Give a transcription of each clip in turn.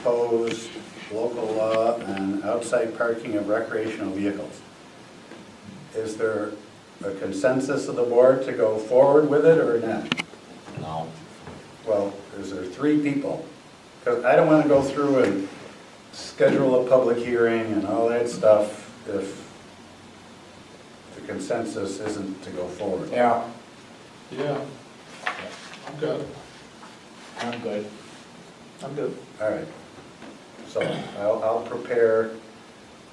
proposed local law on outside parking of recreational vehicles. Is there a consensus of the board to go forward with it or not? No. Well, is there 3 people? Because I don't want to go through and schedule a public hearing and all that stuff if the consensus isn't to go forward. Yeah, Yeah, I'm good. I'm good. I'm good. All right. So I'll prepare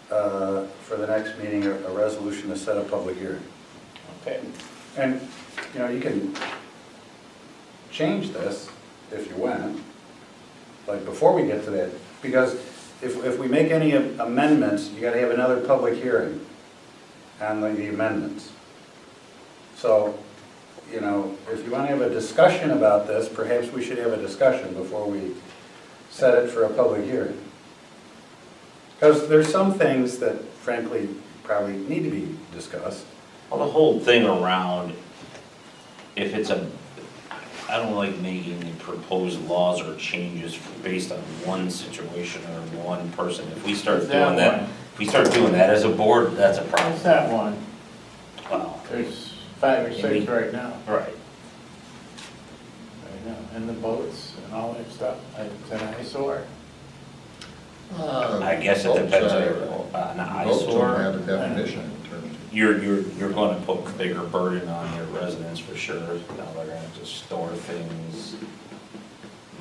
for the next meeting a resolution to set a public hearing. Okay. And, you know, you can change this if you want, like before we get to that, because if we make any amendments, you gotta have another public hearing on the amendments. So, you know, if you wanna have a discussion about this, perhaps we should have a discussion before we set it for a public hearing. Because there's some things that frankly probably need to be discussed. Well, the whole thing around, if it's I don't like making the proposed laws or changes based on one situation or one person. If we start doing that, as a board, that's a problem. What's that one? Well, There's 5 or 6 right now. right. Right now, and the boats and all that stuff. It's an eyesore. I guess it depends on an Boats don't have eyesore. a definition in terms of. You're gonna put a bigger burden on your residents for sure. Now they're gonna have to store things,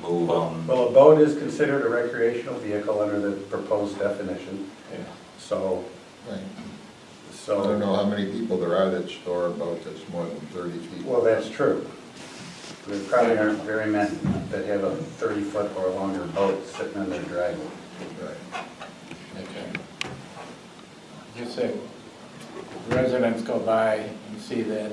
move them. Well, a boat is considered a recreational vehicle under the proposed definition, Yeah. so, Right. I don't know so, how many people there are that store a boat that's more than 30 feet. well, that's true. There probably aren't very many that have a 30-foot or longer boat sitting in their driveway. Right. Okay. Just say, residents go by and see that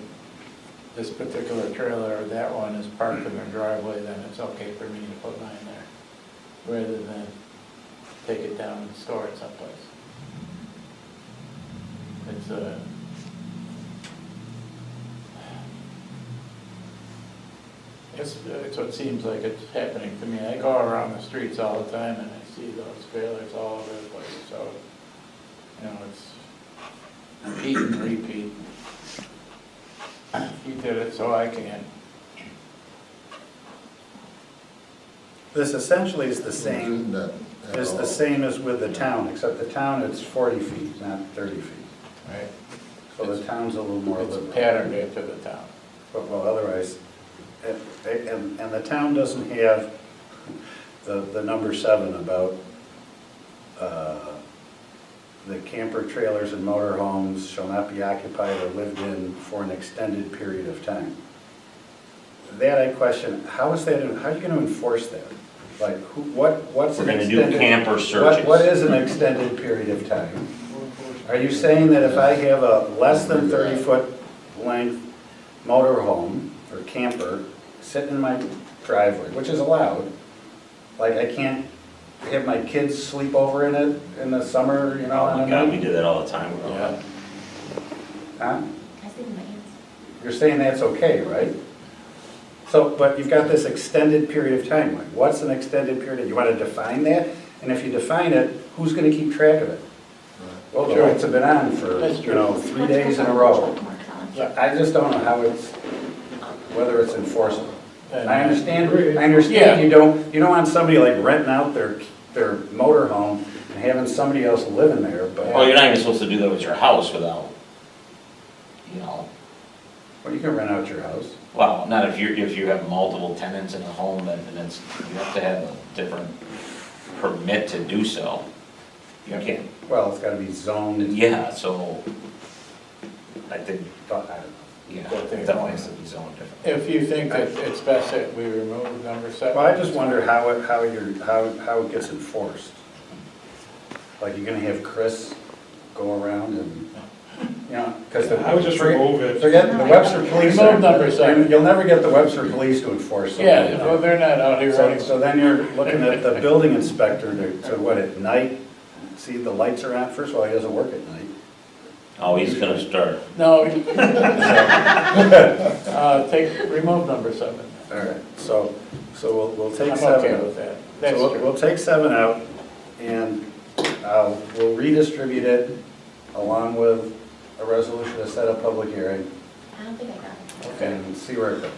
this particular trailer or that one is parked in their driveway, then it's okay for me to put mine there, rather than take it down and store it someplace. It's what seems like it's happening to me. I go around the streets all the time and I see those trailers all over the place, so, you know, it's repeat and repeat. You did it, so I can. This essentially is the same, Isn't that at is the all? same as with the town, except the town it's 40 feet, not 30 feet. Right? So the town's a little more It's liberal. patterned after the town. But, well, otherwise, and the town doesn't have the number 7 about the camper trailers and motorhomes shall not be occupied or lived in for an extended period of time. That I question, how is that, how are you gonna enforce that? Like, what's We're an gonna do extended? camper searches. What is an extended period of time? Are you saying that if I have a less than 30-foot length motorhome or camper sitting in my driveway, which is allowed, like I can't have my kids sleep over in it in the summer, you know? Oh my God, we did that all the time. Yeah. Huh? I think my answer. You're saying that's okay, right? So, but you've got this extended period of time. Like, what's an extended period? You want to define that? And if you define it, who's going to keep track of it? Well, the lights have been on for, That's you true. know, 3 days in a row. Yeah. I just don't know how it's, whether it's enforceable. And I understand Yeah. you don't want somebody like renting out their motorhome and having somebody else living there, but, Well, you're not even supposed to do that with your house without, you know, well, you can rent out your house. well, not if you have multiple tenants in a home, then it's, you have to have a different permit to do so. You can't, Well, it's gotta be zoned. yeah, so I think, But I don't know. yeah, Good thing. it definitely has to be zoned different. If you think that it's best that we remove number 7. Well, I just wonder how it gets enforced. Like, you're gonna have Chris go around and, you know, because I would just remove it. Forget the Webster police. Remove number 7. You'll never get the Webster police to enforce something. Yeah, well, they're not out here So, running. so then you're looking at the building inspector to what, at night, see if the lights are on. First of all, he doesn't work at night. Oh, he's gonna start. No. Remove number 7. All right, so we'll take I'm 7. okay with that. That's So true. we'll take 7 out, and we'll redistribute it along with a resolution to set a public hearing I don't think I got it. Okay. and see where it goes.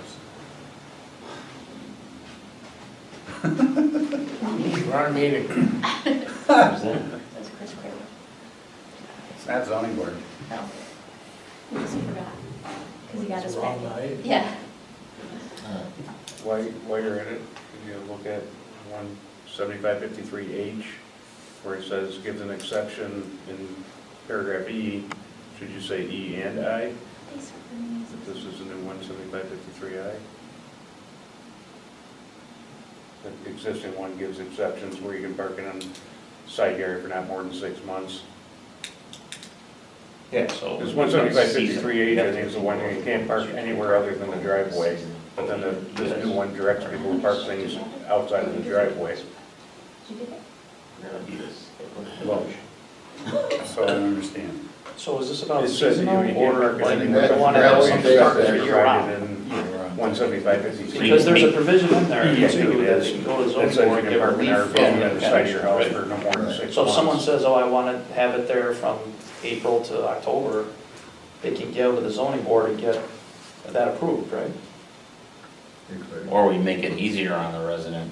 We're on a meeting. Who's that? That's Chris Craver. It's not zoning board. Oh. Because he forgot. Because he got his Wrong packet. night. Yeah. While you're in it, can you look at 17553H, where it says, gives an exception in paragraph E, should you say E and I? These are for me. If this is a new 17553I? The existing one gives exceptions where you can park in a side yard for not more than 6 months. Yeah. So. This 17553H, I think, is the one where you can't park anywhere other than the driveway. But then this new one directs people to park things outside of the driveway. Did you get it? Well, so I don't understand. So is this about It says that seasonal you can't or park like anywhere. the one that Yeah, has some something park for there year round? in 17553. Because there's a provision in there Yeah, too, it that is. you can go to the It zoning says you board and can give park an relief. RV on the side of your house for no more than 6 months. So if someone says, oh, I want to have it there from April to October, they can go to the zoning board and get that approved, right? Exactly. Or we make it easier on the resident,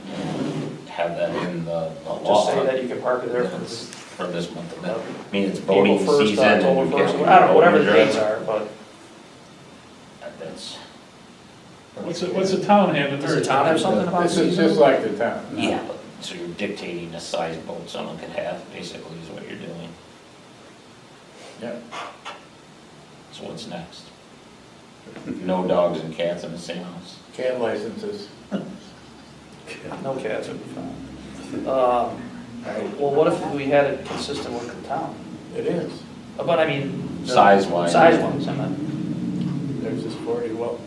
have that in the law. Just say that you can park it there from For this month of May. I mean, it's April boating 1st to season. and October you 1st, can't I don't know, whatever the drive. dates are, but That's, What's the town having does there? the town have something about This is seasonal? just like the town. yeah, but, so you're dictating the size boat someone can have, basically, is what you're doing. Yeah. So what's next? No dogs and cats in the same house? Cat licenses. No cats would be fine. Well, what if we had it consistent with the town? It is. But I mean. Size-wise. Size-wise, I meant. There's this 40, well,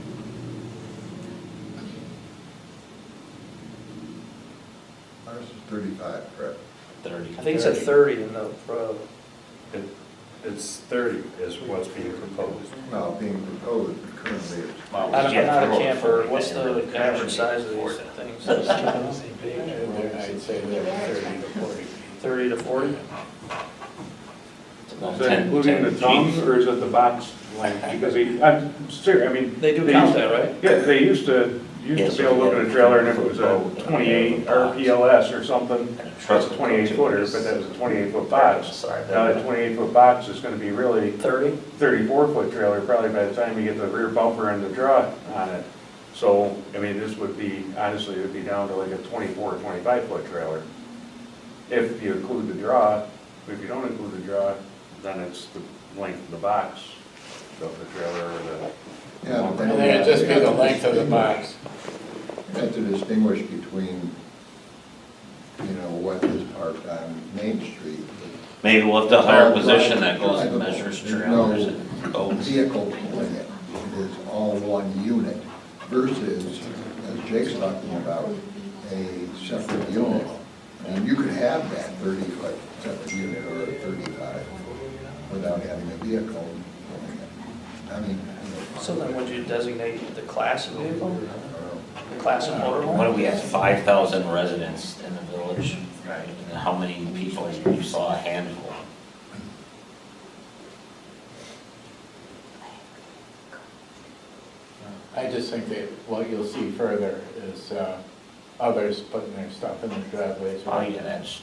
Ours is 35, correct? 30. I think it said 30 in the, It's 30 is what's being proposed. Well, being proposed, but currently it's. Well, I'm yeah, not a throw it camper, forward, what's and the then average it size of forward. these things? I'd say they're 30 to 40 feet. 30 to 40? It's about Is that 10 including the 10 tongue, feet. or is it the box length? Because I'm serious, I mean. They do used count to- that, right? Yeah, they used to be able to look at a trailer and if it was a 28 RPLS or something, And a that's truck a 28 footer, but that was a 28-foot box. Sorry, Now that 28-foot box is gonna be really 30? 34-foot trailer, probably by the time you get the rear bumper and the draw on it. So, I mean, this would be, honestly, it would be down to like a 24 or 25-foot trailer. If you include the draw, if you don't include the draw, then it's the length of the box of the trailer or the. Yeah, but And then then it'd just be the length of the box. you have to distinguish between, what is parked on Main Street. Maybe we'll have to hire a position that goes and measures There's trailers no and boats. Vehicle pulling it, it is all one unit versus, as Jake's talking about, a separate unit. And you could have that 30-foot separate unit or a 35 without having a vehicle pulling it. I mean, So then would you designate the class of vehicle? The class of motorhome? What do we have, 5,000 residents in the village, right? And how many people, you saw a handful? I just think that what you'll see further is others putting their stuff in their driveways. Oh, yeah, that's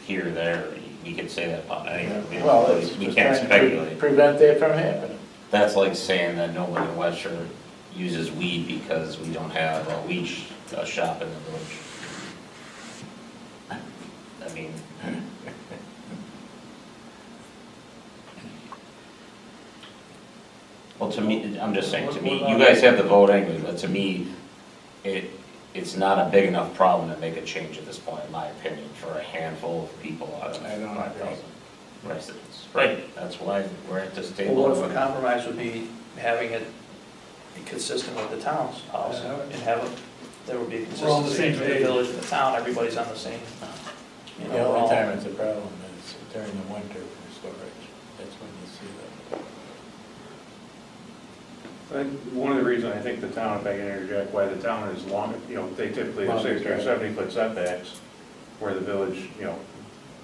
here, there, we could say that about anything. Well, it's We just can't trying to speculate. prevent that from happening. That's like saying that nobody in Webster uses weed because we don't have a weed shop in the village. I mean, well, to me, I'm just saying, to me, you guys have the vote anyway, but to me, it's not a big enough problem to make a change at this point, in my opinion, for a handful of people out of I don't 5,000 residents. Right, that's why we're at this Well, table. what if a compromise would be having it be consistent with the town's policy and have it, there would be We're all on the consistency same between the page. village and the town, everybody's on the same. The only time it's a problem is during the winter for storage. That's when you see them. I think one of the reasons I think the town, if I can interject, why the town is long, they typically have 60 or 70-foot setbacks, where the village,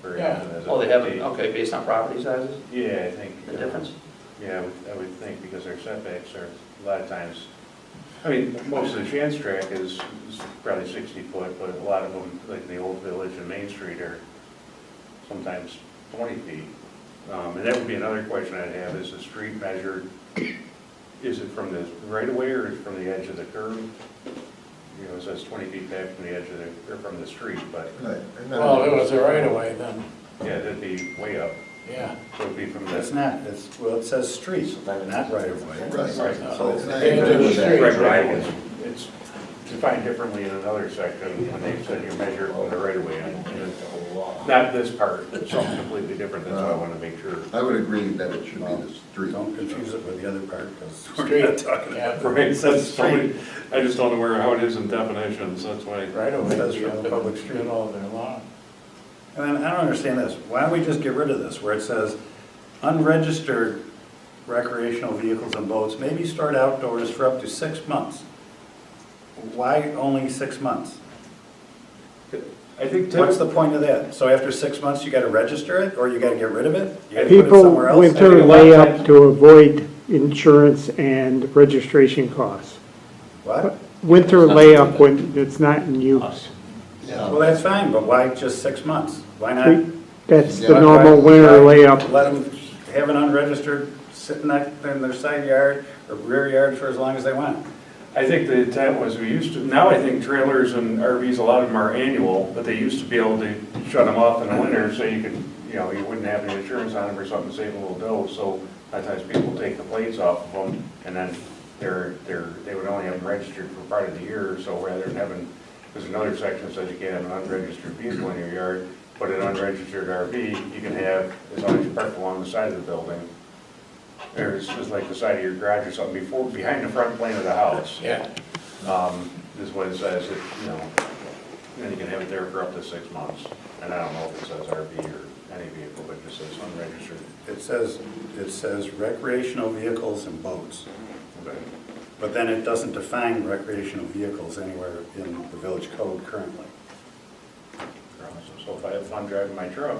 very Yeah. often has. Oh, they have it, okay, based on property sizes, Yeah, I think. the difference? Yeah, I would think, because their setbacks are, a lot of times, I mean, most of the chance track is probably 60 foot, but a lot of them, like the old village and Main Street, are sometimes 20 feet. And that would be another question I'd have, is the street measured, is it from the right of way or is it from the edge of the curb? It says 20 feet back from the edge of the, or from the street, but, Right. Well, if it was a right of way, then, yeah, that'd be way up. yeah. So it'd be from It's the. not, it says street, not right of way. Right. Right. So it's not Into the even street. that. Right, it's defined differently in another section when they said you measure it from the right of way. And not this part, it's something completely different, that's why I want to make sure. I would agree that it should be the street. Don't confuse it with the other part, because we're Street, not talking yeah. about. Right, that's totally, I just don't know where, how it is in definitions, that's why. Right of way, That's be from up the in public the street. middle of their lawn. And then I don't understand this, why don't we just get rid of this, where it says unregistered recreational vehicles and boats may be stored outdoors for up to 6 months? Why only 6 months? I think What's the point of that? So after 6 months, you gotta register it, or you gotta get rid of it? You gotta put it People somewhere else? winter I think a lot of lay up times- to avoid insurance and registration costs. What? Winter layup when it's not in use. Well, that's fine, but why just 6 months? Why not That's Yeah, the normal winter layup. let them have an unregistered sitting in their side yard or rear yard for as long as they want? I think the intent was we used to, now I think trailers and RVs, a lot of them are annual, but they used to be able to shut them off in the winter so you could, you wouldn't have any insurance on them or something to save a little dough. So a lot of times people take the plates off of them and then they would only have them registered for part of the year. So rather than having, there's another section that says you can't have an unregistered vehicle in your yard, but an unregistered RV you can have as long as you park along the side of the building. There's just like the side of your garage or something behind the front plane of the house. Yeah. Is what it says, then you can have it there for up to 6 months. And I don't know if it says RV or any vehicle, but it just says unregistered. It says recreational vehicles and boats, Okay. but then it doesn't define recreational vehicles anywhere in the village code currently. So if I have fun driving my truck,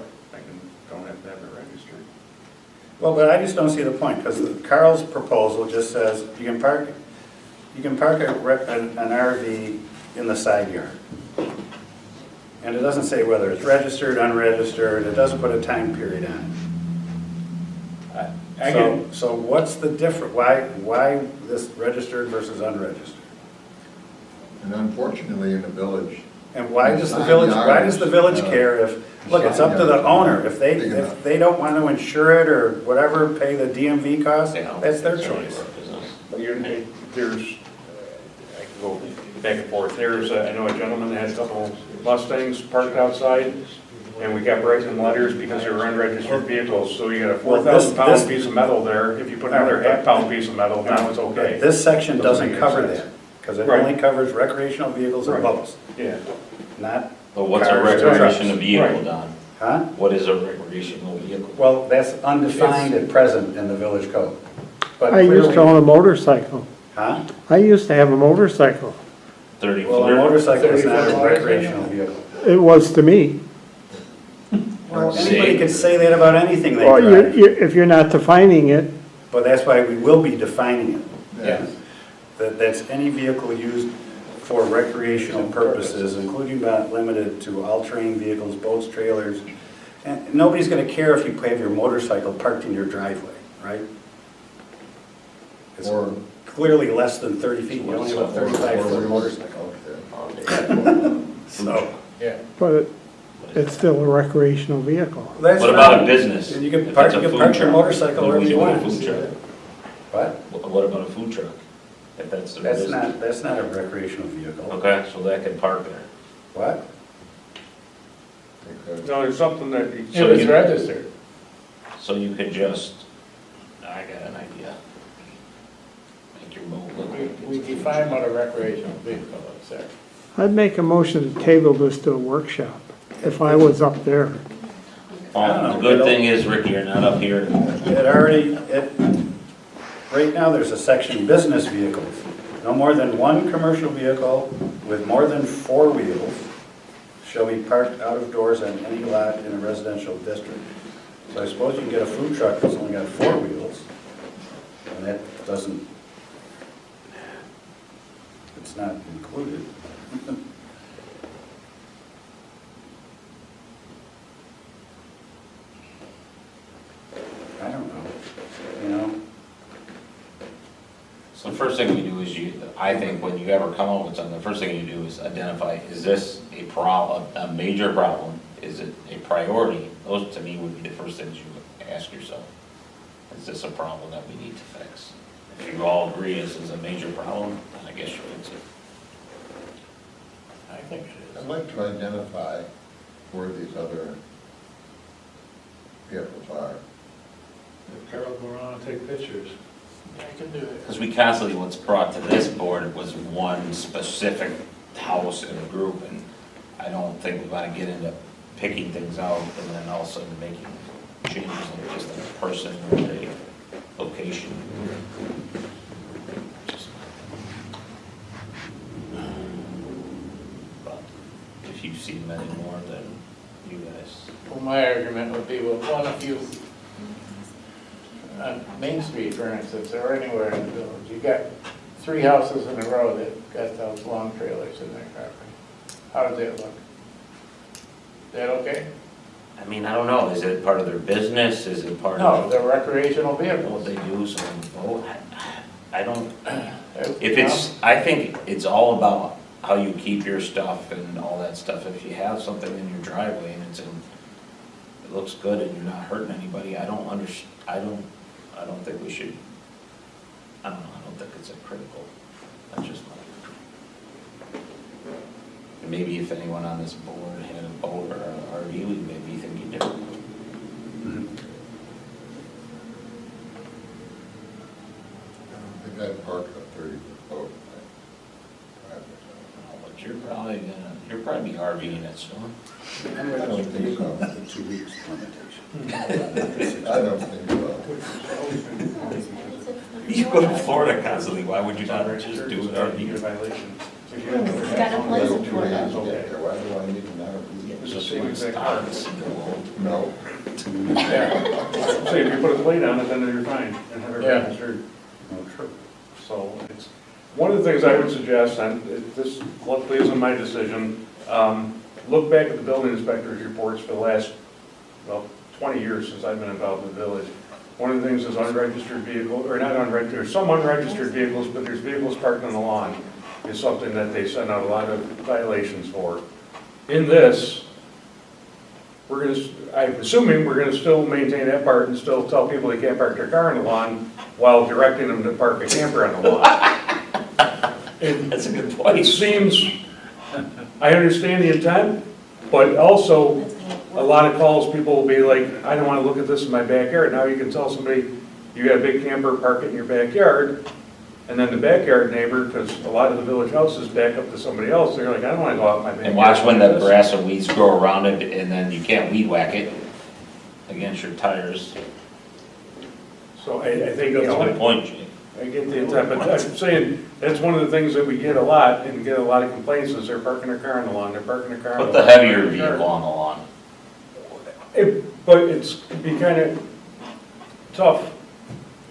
don't have to have it registered. Well, but I just don't see the point, because Carl's proposal just says you can park an RV in the side yard. And it doesn't say whether it's registered, unregistered, it doesn't put a time period on I it. get, So what's the difference? Why this registered versus unregistered? And unfortunately, in the village, And why does the village care if, look, it's up to the owner, if they don't want to insure it or whatever, pay the DMV cost, that's their choice. there's, I can go back and forth. I know a gentleman that had a couple Mustangs parked outside, and we kept writing letters because they were unregistered vehicles. So you got a Well, 4,000-pound piece of metal there. If you put another half-pound piece of metal, now it's okay. This section doesn't Doesn't make cover sense. that, because it Right. only covers recreational vehicles and Right. boats, Yeah. not, But what's a Cars or recreational trucks. vehicle, Right. Don? huh? What is a recreational vehicle? Well, that's undefined at present in the village code. But I used to clearly- own a motorcycle. Huh? I used to have a motorcycle. 30 Well, a footer? motorcycle is not 30 a foot recreational vehicle. It was to me. Well, See? anybody could say that about anything they Well, drive, if you're not defining it, but that's why we will be defining it. Yeah. That's any vehicle used for recreational purposes, including but not limited to all-terrain vehicles, boats, trailers. And nobody's gonna care if you have your motorcycle parked in your driveway, right? It's Or- clearly less than 30 feet, you only have a 35-foot motorcycle. So, Yeah. but it's still a recreational vehicle. that's What about a fine. business? And you can If park it's a your food truck, motorcycle what do wherever we you do with a want. food truck? What? What about a food truck? If that's the business? That's not a recreational vehicle. Okay, so that can park there. What? No, there's something that, If So it's you- registered. So you could just, I got an idea. Make your boat look like it's We a food define truck. what a recreational vehicle is there. I'd make a motion to table this to a workshop if I was up there. I don't The know, good thing is, Ricky, you're not up here. Right now, there's a section, business vehicles. No more than one commercial vehicle with more than 4 wheels shall be parked out of doors on any lot in a residential district. So I suppose you can get a food truck that's only got 4 wheels, and that doesn't, it's not included. I don't know, you know? So the first thing we do is I think when you ever come up with something, the first thing you do is identify, is this a problem, a major problem? Is it a priority? Those to me would be the first things you would ask yourself. Is this a problem that we need to fix? If you all agree this is a major problem, then I guess you fix it. I think it I'd is. like to identify where these other vehicles are. Carol, go around and take pictures. I can do it. Because we constantly, what's brought to this board was one specific house in a group, and I don't think we want to get into picking things out and then all of a sudden making changes in just a person or a location. But if you see many more, then you guys. Well, my argument would be, well, one of you, on Main Street, for instance, or anywhere in the village, you got 3 houses in a row that got those long trailers in their property. How does that look? Is that okay? I mean, I don't know, is it part of their business, is it part No, of they're recreational what vehicles. they do, so, oh, I don't, if it's, I think it's all about how you keep your stuff and all that stuff. If you have something in your driveway and it looks good and you're not hurting anybody, I don't think we should, I don't know, I don't think it's a critical, that's just my. Maybe if anyone on this board had a boat or an RV, we maybe be thinking differently. I think I'd park a 30-foot boat. But you're probably RVing it soon. I don't think so. The 2 weeks limitation. I don't think so. You go to Florida constantly, why would you not just do it You get a RV? violation. If you It's got a place in Two days Florida. to get there, why do I need an RV? It's the same exact car. No. Yeah. Say, if you put a plate on it, then you're fine, and have Yeah. everything insured. So it's, one of the things I would suggest, and this luckily isn't my decision, look back at the building inspector's reports for the last, well, 20 years since I've been involved in the village. One of the things is unregistered vehicle, or not unregistered, there's some unregistered vehicles, but there's vehicles parked on the lawn, is something that they send out a lot of violations for. In this, I'm assuming we're gonna still maintain that part and still tell people they can't park their car on the lawn while directing them to park a camper on the lawn. That's a good It point. seems, I understand the intent, but also, a lot of calls, people will be like, I don't wanna look at this in my backyard. Now you can tell somebody, you got a big camper, park it in your backyard, and then the backyard neighbor, because a lot of the village houses back up to somebody else, they're like, I don't wanna go out in my backyard. And watch when the like this." grass and weeds grow around it, and then you can't weed whack it against your tires. So I think, That's a good point, Jay. I get the intent, but I'm saying, that's one of the things that we get a lot, and get a lot of complaints, is they're parking their car on the lawn, they're parking their car on Put the the lawn. heavier vehicle on the lawn. But it's be kind of tough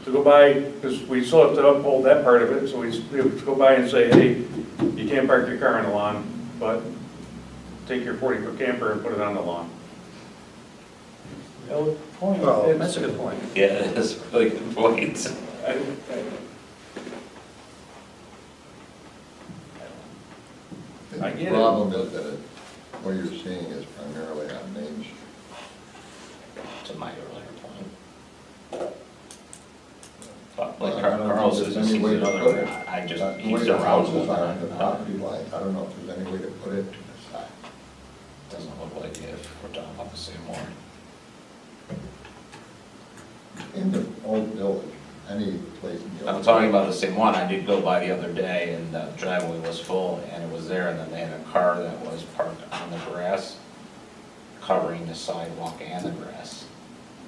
to go by, because we still have to uphold that part of it, so we have to go by and say, hey, you can't park your car on the lawn, but take your 40-foot camper and put it on the lawn. Valid point. Well, That's a good point. Yeah, that's a really good point. I get it. The problem is that what you're seeing is primarily on Main Street. To my earlier point. But Well, like I don't know Carl if says, there's he's any way to put another, it. I just, The way he's the around houses one. are on the property line, I don't know if there's any way to put it to the side. Doesn't look like it if we're talking about the same one. In the old village, any place in the old. I'm talking about the same one, I did go by the other day and the driveway was full and it was there, and then they had a car that was parked on the grass, covering the sidewalk and the grass.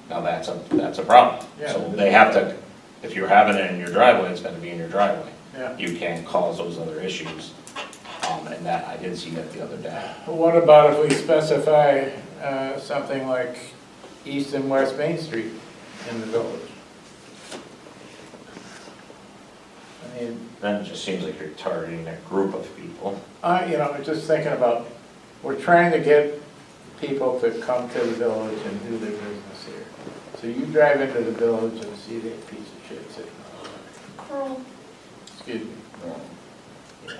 Now that's a problem. So they have to, if you're having it in your driveway, it's gonna be in your driveway. Yeah. You can't cause those other issues. and that, I did see that the other day. What about if we specify something like East and West Main Street in the village? I mean, Then it just seems like you're targeting a group of people. just thinking about, we're trying to get people to come to the village and do their business here. So you drive into the village and see that piece of shit sitting Carl, excuse me, Yeah,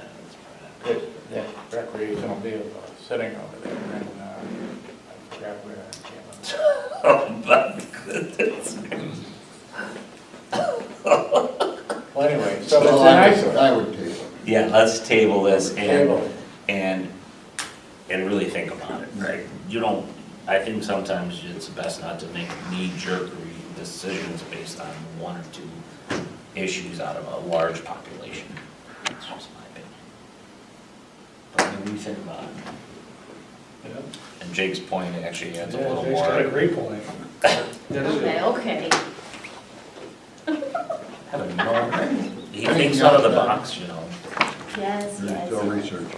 that's that recreational vehicle sitting over there, and I forgot where I came up. Oh, my goodness. Well, anyway, so it's Well, an eyesore. I would take it. Yeah, let's table this Table. and really think about it, right? You don't, I think sometimes it's best not to make knee-jerk decisions based on one or two issues out of a large population. That's just my opinion. But maybe you think about it. And Jake's point actually adds a little more. great point. okay. Have no- He thinks out of the box, you know. Yes, yes. Go research.